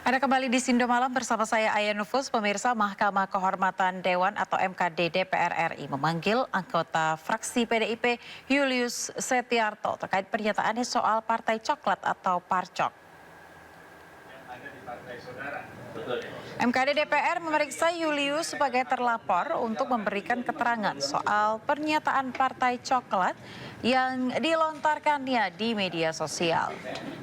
Anda kembali di Sindo Malam bersama saya Aya Nufus. Pemirsa, Mahkamah Kehormatan Dewan atau MKD DPR RI memanggil anggota fraksi PDIP Julius Setiarto terkait pernyataannya soal Partai Coklat atau Parcok. MKD DPR memeriksa Julius sebagai terlapor untuk memberikan keterangan soal pernyataan Partai Coklat yang dilontarkannya di media sosial.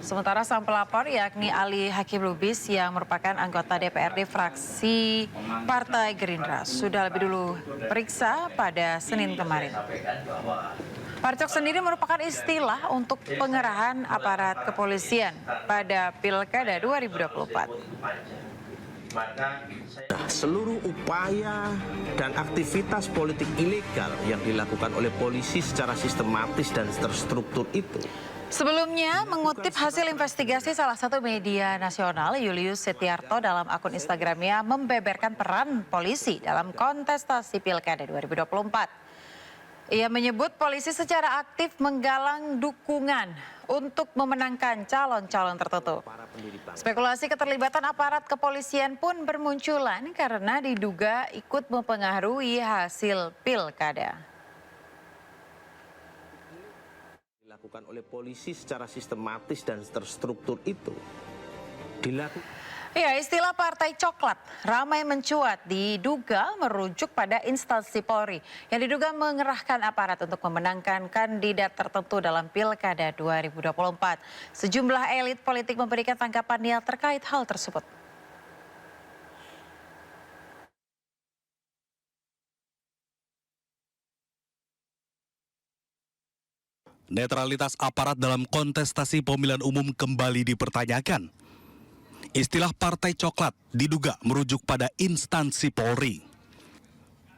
Sementara sang pelapor yakni Ali Hakim Lubis yang merupakan anggota DPRD fraksi Partai Gerindra sudah lebih dulu periksa pada Senin kemarin. Parcok sendiri merupakan istilah untuk pengerahan aparat kepolisian pada Pilkada 2024. Seluruh upaya dan aktivitas politik ilegal yang dilakukan oleh polisi secara sistematis dan terstruktur itu. Sebelumnya, mengutip hasil investigasi salah satu media nasional, Julius Setiarto dalam akun Instagramnya membeberkan peran polisi dalam kontestasi Pilkada 2024. Ia menyebut polisi secara aktif menggalang dukungan untuk memenangkan calon-calon tertentu. Spekulasi keterlibatan aparat kepolisian pun bermunculan karena diduga ikut mempengaruhi hasil pilkada. Dilakukan oleh polisi secara sistematis dan terstruktur itu. Ya, istilah Partai Coklat ramai mencuat diduga merujuk pada instansi Polri yang diduga mengerahkan aparat untuk memenangkan kandidat tertentu dalam Pilkada 2024. Sejumlah elit politik memberikan tanggapannya terkait hal tersebut. Netralitas aparat dalam kontestasi pemilihan umum kembali dipertanyakan. Istilah Partai Coklat diduga merujuk pada instansi Polri.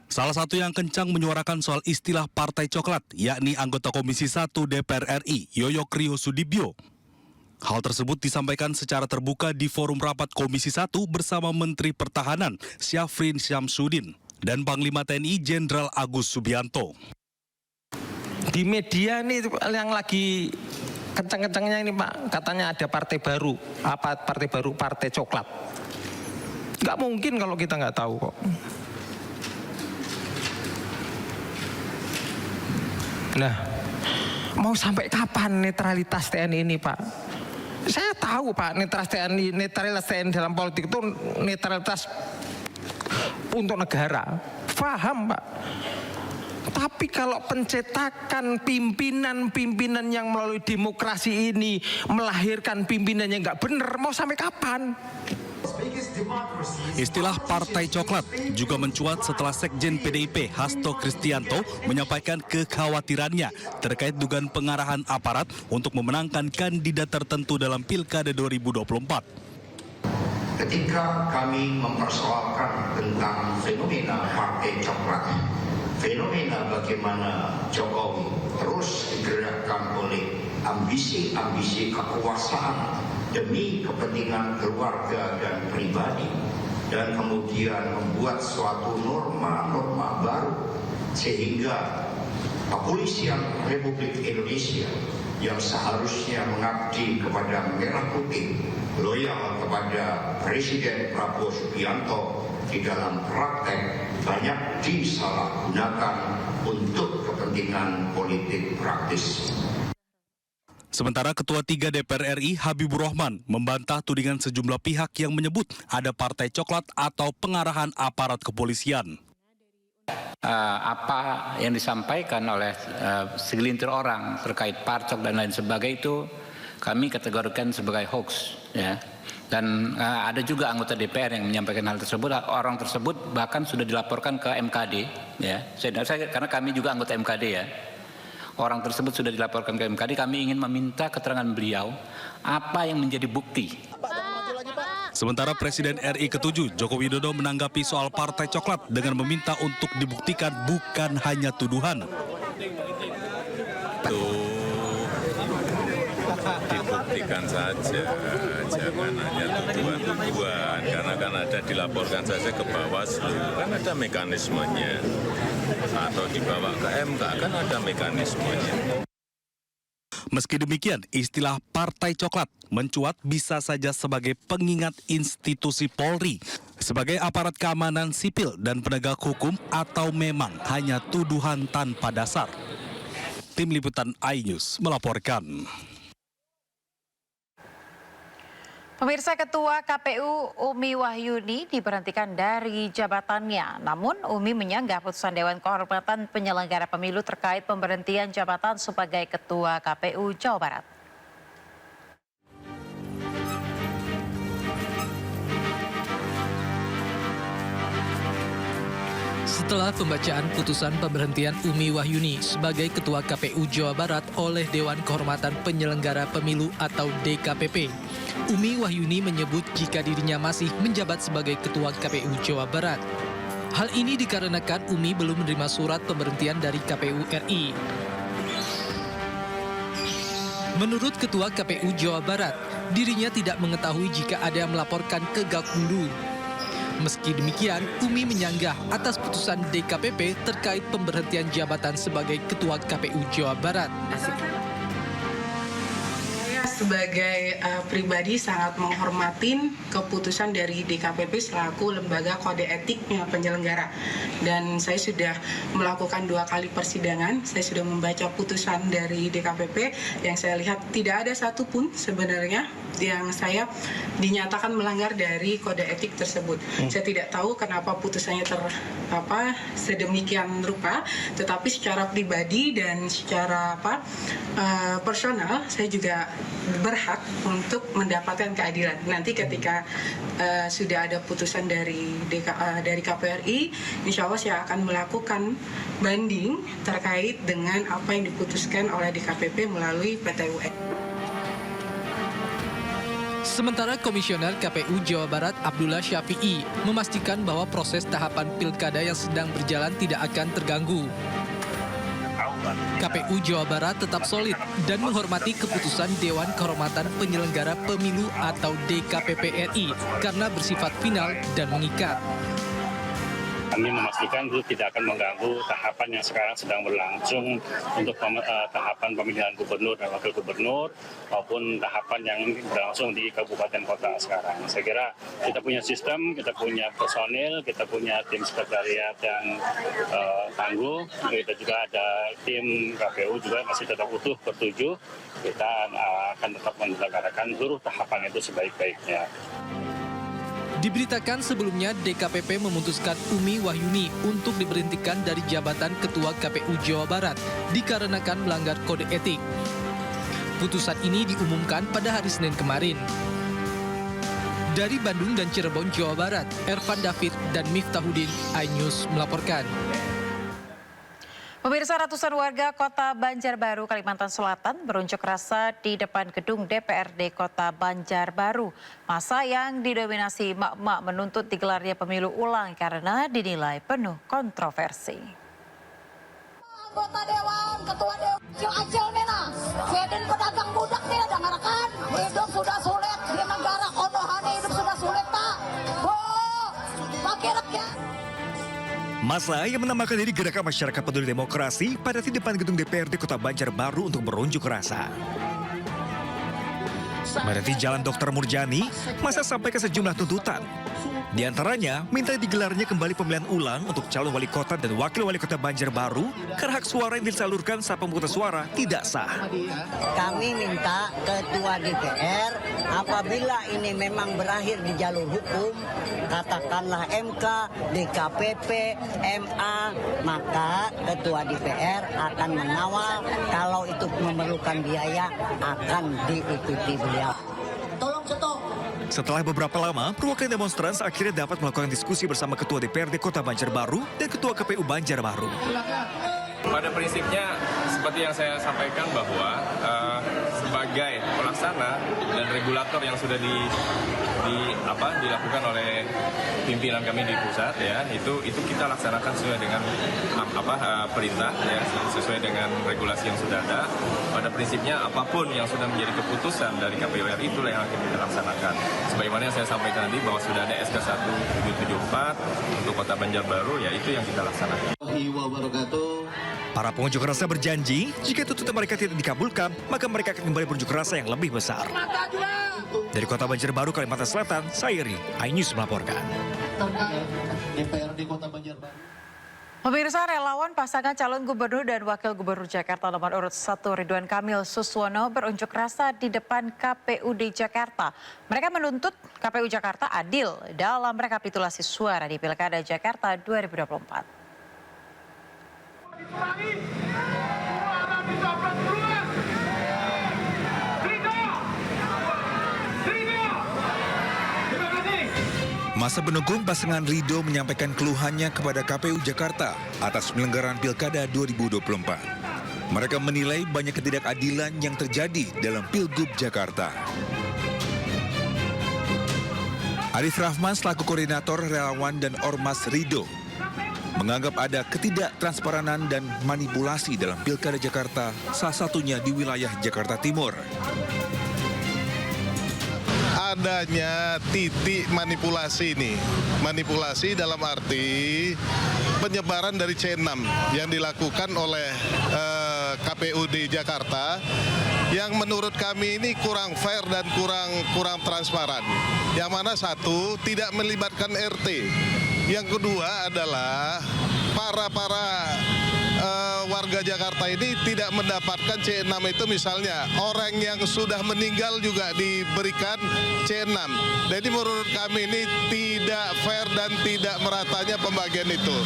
Salah satu yang kencang menyuarakan soal istilah Partai Coklat, yakni anggota Komisi 1 DPR RI, Yoyok Rio Sudibyo. Hal tersebut disampaikan secara terbuka di forum rapat Komisi 1 bersama Menteri Pertahanan Syafrin Syamsuddin dan Panglima TNI Jenderal Agus Subianto. Di media ini yang lagi kencang-kencangnya ini Pak, katanya ada partai baru. Apa partai baru? Partai Coklat. Nggak mungkin kalau kita nggak tahu kok. Nah, mau sampai kapan netralitas TNI ini Pak? Saya tahu Pak, netralitas TNI dalam politik itu netralitas untuk negara. Paham Pak? Tapi kalau pencetakan pimpinan-pimpinan yang melalui demokrasi ini melahirkan pimpinan yang nggak benar, mau sampai kapan? Istilah Partai Coklat juga mencuat setelah Sekjen PDIP Hasto Kristianto menyampaikan kekhawatirannya terkait dugaan pengarahan aparat untuk memenangkan kandidat tertentu dalam Pilkada 2024. Ketika kami mempersoalkan tentang fenomena Partai Coklat, fenomena bagaimana Jokowi terus digerakkan oleh ambisi-ambisi kekuasaan demi kepentingan keluarga dan pribadi, dan kemudian membuat suatu norma-norma baru sehingga kepolisian Republik Indonesia yang seharusnya mengabdi kepada merah putih, loyal kepada Presiden Prabowo Subianto, di dalam praktek banyak disalahgunakan untuk kepentingan politik praktis. Sementara Ketua 3 DPR RI Habibur Rahman membantah tudingan sejumlah pihak yang menyebut ada Partai Coklat atau pengarahan aparat kepolisian. Apa yang disampaikan oleh segelintir orang terkait Parcok dan lain sebagainya itu kami kategorikan sebagai hoax, ya. Dan ada juga anggota DPR yang menyampaikan hal tersebut. Orang tersebut bahkan sudah dilaporkan ke MKD, ya. Karena kami juga anggota MKD, ya. Orang tersebut sudah dilaporkan ke MKD. Kami ingin meminta keterangan beliau apa yang menjadi bukti. Sementara Presiden RI ke-7 Joko Widodo menanggapi soal Partai Coklat dengan meminta untuk dibuktikan bukan hanya tuduhan. Dibuktikan saja, jangan hanya tuduhan-tuduhan, karena kan ada dilaporkan saja ke Bawaslu, kan ada mekanismenya, atau dibawa ke MK, kan ada mekanismenya. Meski demikian, istilah Partai Coklat mencuat bisa saja sebagai pengingat institusi Polri sebagai aparat keamanan sipil dan penegak hukum atau memang hanya tuduhan tanpa dasar. Tim Liputan iNews melaporkan. Pemirsa, Ketua KPU Umi Wahyuni diberhentikan dari jabatannya. Namun Umi menyanggah putusan Dewan Kehormatan Penyelenggara Pemilu terkait pemberhentian jabatan sebagai Ketua KPU Jawa Barat. Setelah pembacaan putusan pemberhentian Umi Wahyuni sebagai Ketua KPU Jawa Barat oleh Dewan Kehormatan Penyelenggara Pemilu atau DKPP, Umi Wahyuni menyebut jika dirinya masih menjabat sebagai Ketua KPU Jawa Barat. Hal ini dikarenakan Umi belum menerima surat pemberhentian dari KPU RI. Menurut Ketua KPU Jawa Barat, dirinya tidak mengetahui jika ada yang melaporkan ke Gakumdu. Meski demikian, Umi menyanggah atas putusan DKPP terkait pemberhentian jabatan sebagai Ketua KPU Jawa Barat. Saya sebagai pribadi sangat menghormati keputusan dari DKPP selaku lembaga kode etiknya penyelenggara. Dan saya sudah melakukan 2 kali persidangan, saya sudah membaca putusan dari DKPP yang saya lihat tidak ada satupun sebenarnya yang saya dinyatakan melanggar dari kode etik tersebut. Saya tidak tahu kenapa putusannya sedemikian rupa, tetapi secara pribadi dan secara personal saya juga berhak untuk mendapatkan keadilan. Nanti ketika sudah ada putusan dari KPRI, insya Allah saya akan melakukan banding terkait dengan apa yang diputuskan oleh DKPP melalui PT UN. Sementara Komisioner KPU Jawa Barat Abdullah Syafi'i memastikan bahwa proses tahapan pilkada yang sedang berjalan tidak akan terganggu. KPU Jawa Barat tetap solid dan menghormati keputusan Dewan Kehormatan Penyelenggara Pemilu atau DKPP RI karena bersifat final dan mengikat. Kami memastikan itu tidak akan mengganggu tahapan yang sekarang sedang berlangsung untuk tahapan pemilihan gubernur dan wakil gubernur maupun tahapan yang berlangsung di kabupaten kota sekarang. Saya kira kita punya sistem, kita punya personil, kita punya tim sekretariat yang tangguh, kita juga ada tim KPU juga masih tetap utuh bertujuh. Kita akan tetap menyelenggarakan seluruh tahapan itu sebaik-baiknya. Diberitakan sebelumnya DKPP memutuskan Umi Wahyuni untuk diberhentikan dari jabatan Ketua KPU Jawa Barat dikarenakan melanggar kode etik. Putusan ini diumumkan pada hari Senin kemarin. Dari Bandung dan Cirebon, Jawa Barat, Ervan David dan Miftahudin, iNews melaporkan. Pemirsa, ratusan warga Kota Banjarbaru, Kalimantan Selatan berunjuk rasa di depan gedung DPRD Kota Banjarbaru. Massa yang didominasi emak-emak menuntut digelarnya pemilu ulang karena dinilai penuh kontroversi. Anggota Dewan, Ketua Dewan, Acil Nena, Fedin pedagang budak nih ada ngarakan. Hidup sudah sulit di negara kodohani, hidup sudah sulit tak. Pakai rakyat. Massa yang menamakan diri Gerakan Masyarakat Peduli Demokrasi pada di depan gedung DPRD Kota Banjarbaru untuk berunjuk rasa. Melewati Jalan Dr. Murjani, massa sampaikan sejumlah tuntutan. Di antaranya, minta digelarnya kembali pemilihan ulang untuk calon wali kota dan wakil wali kota Banjarbaru karena hak suara yang disalurkan saat pemungutan suara tidak sah. Kami minta Ketua DPR apabila ini memang berakhir di jalur hukum, katakanlah MK, DKPP, MA, maka Ketua DPR akan mengawal kalau itu memerlukan biaya akan diikuti beliau. Tolong stop. Setelah beberapa lama, perwakilan demonstran akhirnya dapat melakukan diskusi bersama Ketua DPRD Kota Banjarbaru dan Ketua KPU Banjarbaru. Pada prinsipnya, seperti yang saya sampaikan bahwa sebagai pelaksana dan regulator yang sudah dilakukan oleh pimpinan kami di pusat, ya itu kita laksanakan sesuai dengan perintah, ya sesuai dengan regulasi yang sudah ada. Pada prinsipnya apapun yang sudah menjadi keputusan dari KPU RI itulah yang akan kita laksanakan. Sebagaimana yang saya sampaikan tadi bahwa sudah ada SK 1774 untuk Kota Banjarbaru, ya itu yang kita laksanakan. Para pengunjuk rasa berjanji, jika tuntutan mereka tidak dikabulkan, maka mereka akan kembali berunjuk rasa yang lebih besar. Dari Kota Banjarbaru, Kalimantan Selatan, saya Iri, iNews melaporkan. Pemirsa, relawan pasangan calon gubernur dan wakil gubernur Jakarta nomor urut 1 Ridwan Kamil Suswono berunjuk rasa di depan KPUD Jakarta. Mereka menuntut KPU Jakarta adil dalam rekapitulasi suara di Pilkada Jakarta 2024. Masa pendukung pasangan Ridho menyampaikan keluhannya kepada KPU Jakarta atas penyelenggaraan Pilkada 2024. Mereka menilai banyak ketidakadilan yang terjadi dalam Pilgub Jakarta. Arif Rahman selaku koordinator relawan dan Ormas Ridho menganggap ada ketidaktransparan dan manipulasi dalam Pilkada Jakarta, salah satunya di wilayah Jakarta Timur. Adanya titik manipulasi ini. Manipulasi dalam arti penyebaran dari C6 yang dilakukan oleh KPUD Jakarta yang menurut kami ini kurang fair dan kurang transparan. Yang mana satu, tidak melibatkan RT. Yang kedua adalah para warga Jakarta ini tidak mendapatkan C6 itu, misalnya orang yang sudah meninggal juga diberikan C6. Jadi menurut kami ini tidak fair dan tidak meratanya pembagian itu.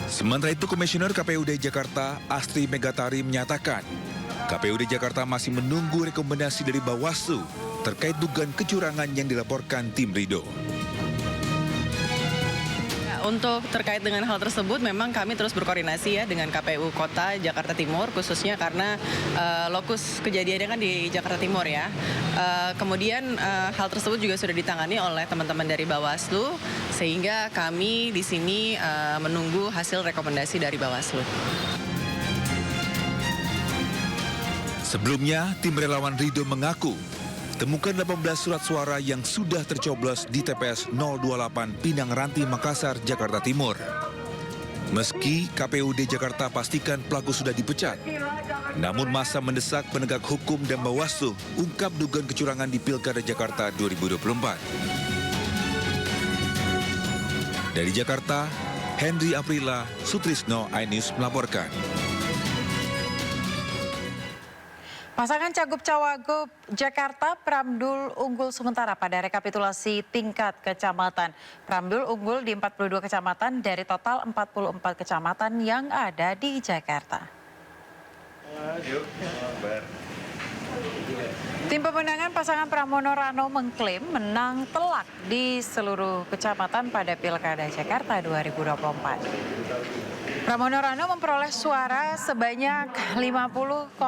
Sementara itu, Komisioner KPUD Jakarta Astri Megatari menyatakan KPUD Jakarta masih menunggu rekomendasi dari Bawaslu terkait dugaan kecurangan yang dilaporkan tim Ridho. Untuk terkait dengan hal tersebut, memang kami terus berkoordinasi ya dengan KPU Kota Jakarta Timur, khususnya karena lokus kejadiannya kan di Jakarta Timur ya. Kemudian hal tersebut juga sudah ditangani oleh teman-teman dari Bawaslu, sehingga kami di sini menunggu hasil rekomendasi dari Bawaslu. Sebelumnya, tim relawan Ridho mengaku temukan 18 surat suara yang sudah tercoblos di TPS 028 Pinang Ranti, Makassar, Jakarta Timur. Meski KPUD Jakarta pastikan pelaku sudah dipecat, namun masa mendesak penegak hukum dan Bawaslu ungkap dugaan kecurangan di Pilkada Jakarta 2024. Dari Jakarta, Henry Aprila, Sutrisno, iNews melaporkan. Pasangan Cagup-Cawagup Jakarta Pramdul unggul sementara pada rekapitulasi tingkat kecamatan. Pramdul unggul di 42 kecamatan dari total 44 kecamatan yang ada di Jakarta. Tim pemenangan pasangan Pramono Rano mengklaim menang telak di seluruh kecamatan pada Pilkada Jakarta 2024. Pramono Rano memperoleh suara sebanyak 50,07%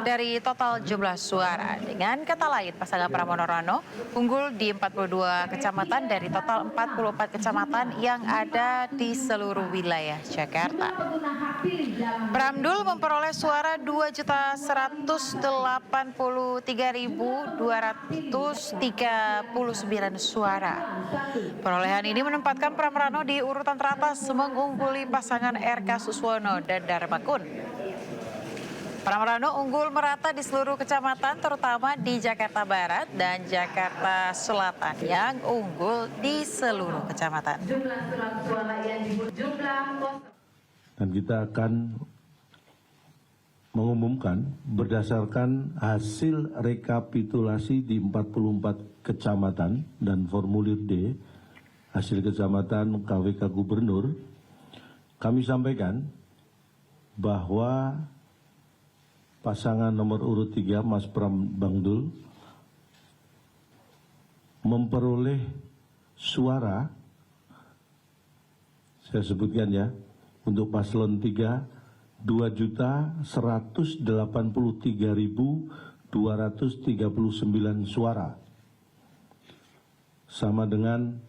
dari total jumlah suara. Dengan kata lain, pasangan Pramono Rano unggul di 42 kecamatan dari total 44 kecamatan yang ada di seluruh wilayah Jakarta. Pramdul memperoleh suara 2.183.239 suara. Perolehan ini menempatkan Pramrano di urutan teratas mengungguli pasangan RK Suswono dan Darmakun. Pramrano unggul merata di seluruh kecamatan, terutama di Jakarta Barat dan Jakarta Selatan yang unggul di seluruh kecamatan. Dan kita akan mengumumkan berdasarkan hasil rekapitulasi di 44 kecamatan dan formulir D, hasil kecamatan KWK Gubernur, kami sampaikan bahwa pasangan nomor urut 3 Mas Pram Bangdul memperoleh suara, saya sebutkan ya, untuk paslon 3 2.183.239 suara, sama dengan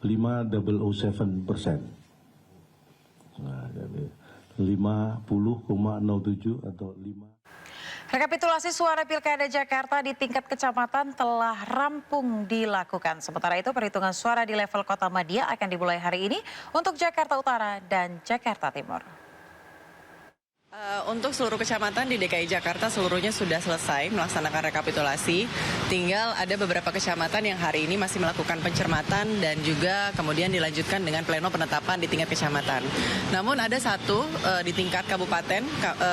5,007%. Nah, 50,07 atau 5. Rekapitulasi suara Pilkada Jakarta di tingkat kecamatan telah rampung dilakukan. Sementara itu perhitungan suara di level Kota Madia akan dimulai hari ini untuk Jakarta Utara dan Jakarta Timur. Untuk seluruh kecamatan di DKI Jakarta seluruhnya sudah selesai melaksanakan rekapitulasi. Tinggal ada beberapa kecamatan yang hari ini masih melakukan pencermatan dan juga kemudian dilanjutkan dengan pleno penetapan di tingkat kecamatan. Namun ada satu di tingkat kabupaten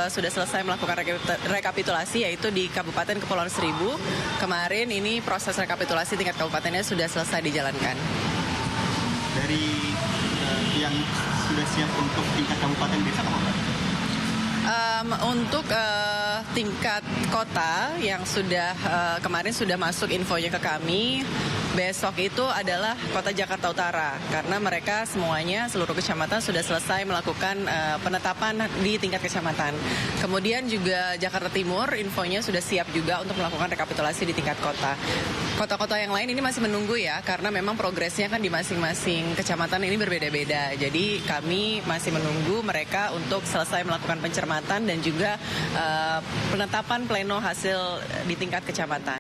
sudah selesai melakukan rekapitulasi, yaitu di Kabupaten Kepulauan Seribu. Kemarin ini proses rekapitulasi tingkat kabupatennya sudah selesai dijalankan. Dari yang sudah siap untuk tingkat kabupaten desa apa? Untuk tingkat kota yang sudah kemarin sudah masuk infonya ke kami, besok itu adalah Kota Jakarta Utara karena mereka semuanya seluruh kecamatan sudah selesai melakukan penetapan di tingkat kecamatan. Kemudian juga Jakarta Timur infonya sudah siap juga untuk melakukan rekapitulasi di tingkat kota. Kota-kota yang lain ini masih menunggu ya karena memang progresnya kan di masing-masing kecamatan ini berbeda-beda. Jadi kami masih menunggu mereka untuk selesai melakukan pencermatan dan juga penetapan pleno hasil di tingkat kecamatan.